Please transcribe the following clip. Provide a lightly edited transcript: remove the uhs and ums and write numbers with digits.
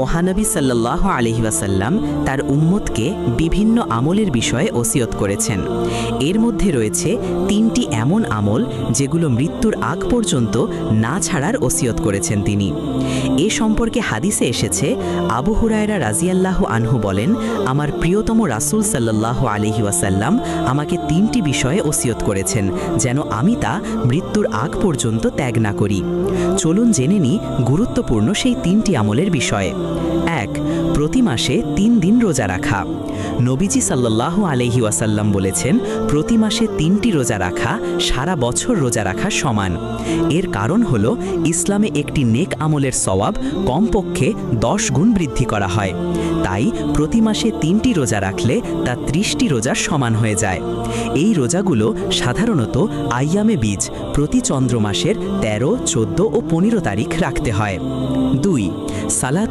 মহানবী সাল্লাল্লাহু আলাইহি ওয়াসাল্লাম তার উম্মতকে বিভিন্ন আমলের বিষয়ে ওসিয়ত করেছেন। এর মধ্যে রয়েছে 3টি এমন আমল যেগুলো মৃত্যুর আগ পর্যন্ত না ছাড়ার ওসিয়ত করেছেন তিনি। এ সম্পর্কে হাদিসে এসেছে, আবু হুরায়রা রাদিয়াল্লাহু আনহু বলেন, আমার প্রিয়তম রাসূল সাল্লাল্লাহু আলাইহি ওয়াসাল্লাম আমাকে 3টি বিষয়ে ওসিয়ত করেছেন যেন আমি তা মৃত্যুর আগ পর্যন্ত ত্যাগ না করি। চলুন জেনে নিই গুরুত্বপূর্ণ সেই 3টি আমলের বিষয়ে। 1. প্রতি মাসে 3 দিন রোজা রাখা। নবীজি সাল্লাল্লাহু আলাইহি ওয়াসাল্লাম বলেছেন, প্রতি মাসে 3টি রোজা রাখা সারা বছর রোজা রাখা সমান। এর কারণ হলো ইসলামে একটি নেক আমলের সওয়াব কমপক্ষে 10 গুণ বৃদ্ধি করা হয়। তাই প্রতি মাসে 3টি রোজা রাখলে তা 30টি রোজার সমান হয়ে যায়। এই রোজাগুলো সাধারণত আইয়ামে বীজ প্রতি চন্দ্র মাসের 13, 14 ও 15 তারিখ রাখতে হয়। 2. সালাতু